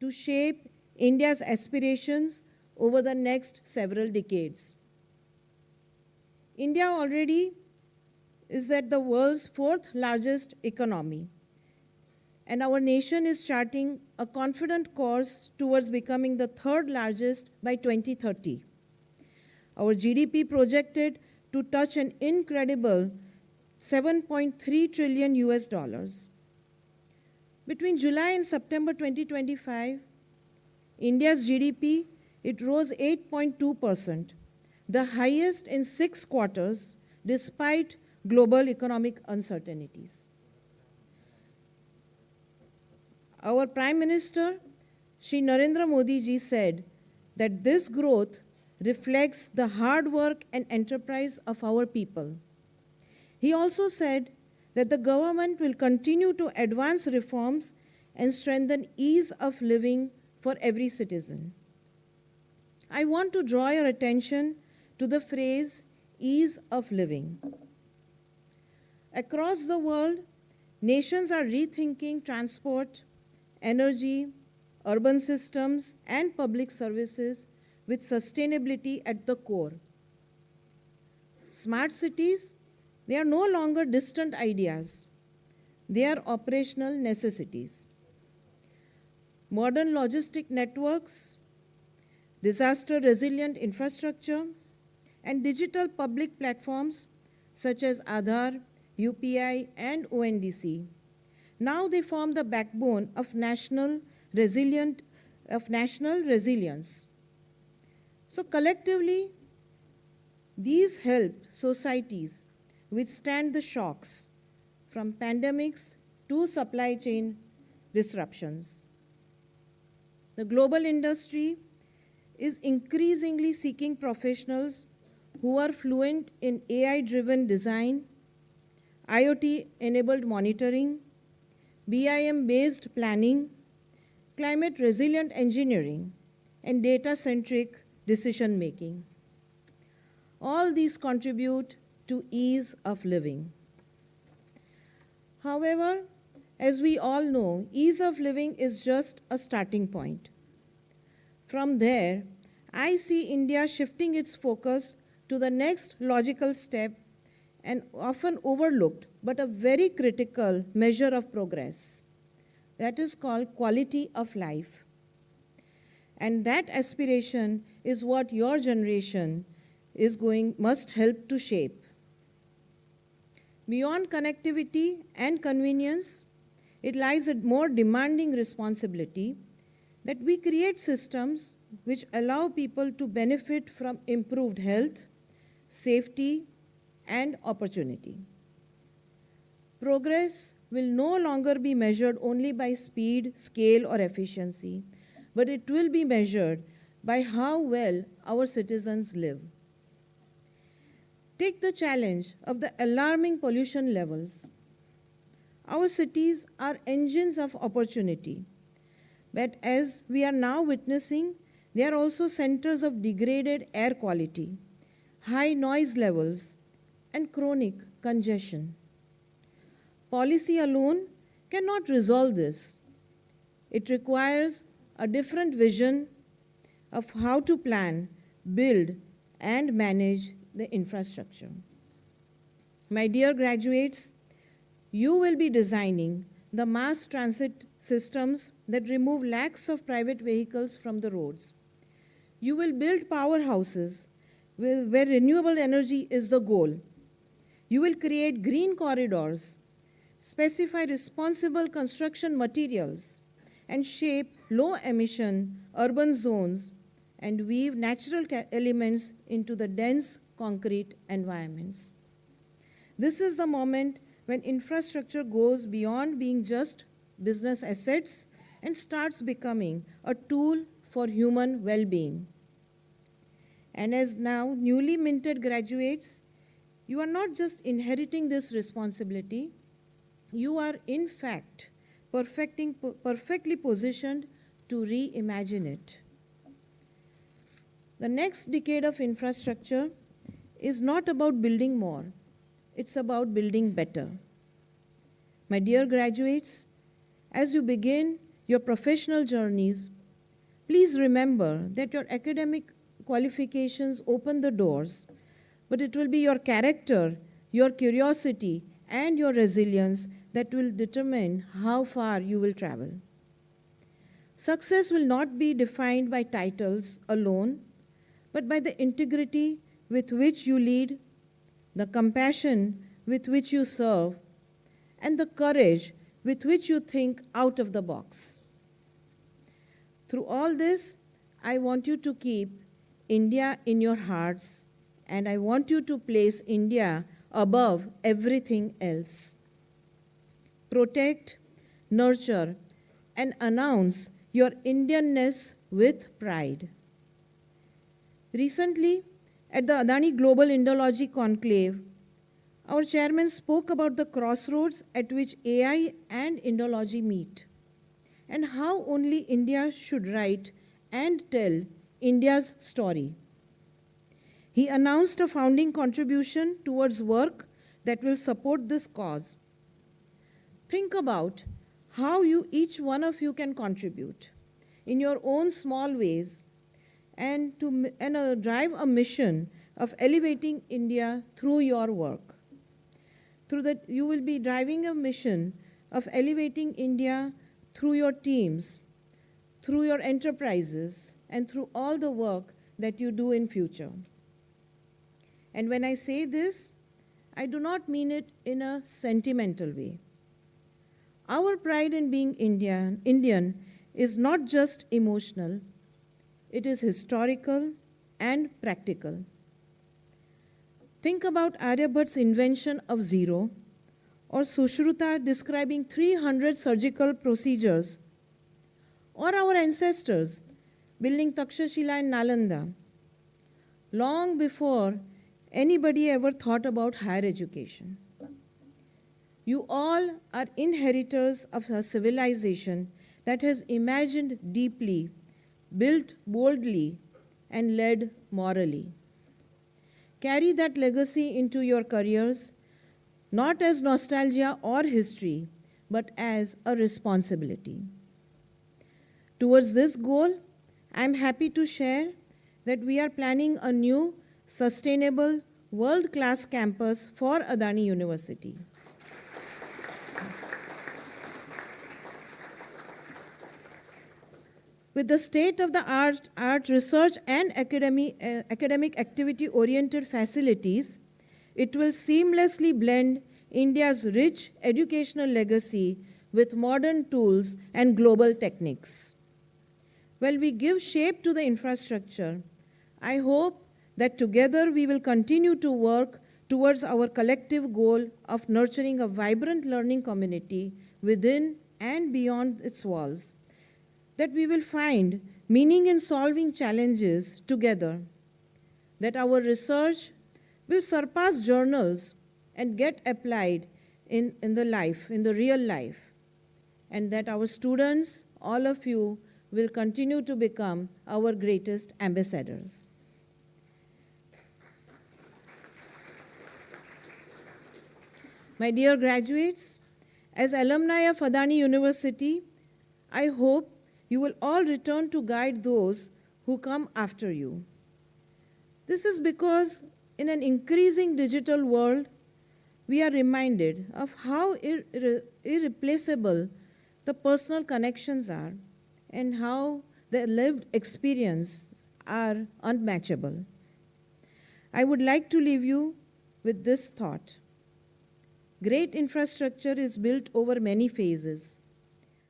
to shape India's aspirations over the next several decades. India already is at the world's fourth largest economy, and our nation is charting a confident course towards becoming the third largest by 2030. Our GDP projected to touch an incredible 7.3 trillion US dollars. Between July and September 2025, India's GDP, it rose 8.2%, the highest in 6 quarters, despite global economic uncertainties. Our Prime Minister, Shri Narendra Modi ji, said that this growth reflects the hard work and enterprise of our people. He also said that the government will continue to advance reforms and strengthen ease of living for every citizen. I want to draw your attention to the phrase ease of living. Across the world, nations are rethinking transport, energy, urban systems, and public services with sustainability at the core. Smart cities, they are no longer distant ideas. They are operational necessities. Modern logistic networks, disaster-resilient infrastructure, and digital public platforms such as Aadhaar, UPI, and ONDC. Now they form the backbone of national resilience. So collectively, these help societies withstand the shocks from pandemics to supply chain disruptions. The global industry is increasingly seeking professionals who are fluent in AI-driven design, IoT-enabled monitoring, BIM-based planning, climate-resilient engineering, and data-centric decision-making. All these contribute to ease of living. However, as we all know, ease of living is just a starting point. From there, I see India shifting its focus to the next logical step, and often overlooked, but a very critical measure of progress. That is called quality of life. And that aspiration is what your generation must help to shape. Beyond connectivity and convenience, it lies a more demanding responsibility that we create systems which allow people to benefit from improved health, safety, and opportunity. Progress will no longer be measured only by speed, scale, or efficiency, but it will be measured by how well our citizens live. Take the challenge of the alarming pollution levels. Our cities are engines of opportunity, but as we are now witnessing, they are also centers of degraded air quality, high noise levels, and chronic congestion. Policy alone cannot resolve this. It requires a different vision of how to plan, build, and manage the infrastructure. My dear graduates, you will be designing the mass transit systems that remove lakhs of private vehicles from the roads. You will build powerhouses where renewable energy is the goal. You will create green corridors, specify responsible construction materials, and shape low-emission urban zones and weave natural elements into the dense concrete environments. This is the moment when infrastructure goes beyond being just business assets and starts becoming a tool for human well-being. And as now newly minted graduates, you are not just inheriting this responsibility, you are in fact perfectly positioned to reimagine it. The next decade of infrastructure is not about building more, it's about building better. My dear graduates, as you begin your professional journeys, please remember that your academic qualifications open the doors, but it will be your character, your curiosity, and your resilience that will determine how far you will travel. Success will not be defined by titles alone, but by the integrity with which you lead, the compassion with which you serve, and the courage with which you think out of the box. Through all this, I want you to keep India in your hearts, and I want you to place India above everything else. Protect, nurture, and announce your Indianness with pride. Recently, at the Adani Global Indology Conclave, our chairman spoke about the crossroads at which AI and Indology meet, and how only India should write and tell India's story. He announced a founding contribution towards work that will support this cause. Think about how each one of you can contribute in your own small ways and drive a mission of elevating India through your work. Through that, you will be driving a mission of elevating India through your teams, through your enterprises, and through all the work that you do in future. And when I say this, I do not mean it in a sentimental way. Our pride in being Indian is not just emotional, it is historical and practical. Think about Aryabhat's invention of zero, or Sushruta describing 300 surgical procedures, or our ancestors building Takshashila and Nalanda, long before anybody ever thought about higher education. You all are inheritors of a civilization that has imagined deeply, built boldly, and led morally. Carry that legacy into your careers, not as nostalgia or history, but as a responsibility. Towards this goal, I am happy to share that we are planning a new, sustainable, world-class campus for Adani University. With the state-of-the-art research and academic activity-oriented facilities, it will seamlessly blend India's rich educational legacy with modern tools and global techniques. While we give shape to the infrastructure, I hope that together we will continue to work towards our collective goal of nurturing a vibrant learning community within and beyond its walls, that we will find meaning in solving challenges together, that our research will surpass journals and get applied in the real life, and that our students, all of you, will continue to become our greatest ambassadors. My dear graduates, as alumni of Adani University, I hope you will all return to guide those who come after you. This is because in an increasing digital world, we are reminded of how irreplaceable the personal connections are and how the lived experiences are unmatchable. I would like to leave you with this thought. Great infrastructure is built over many phases.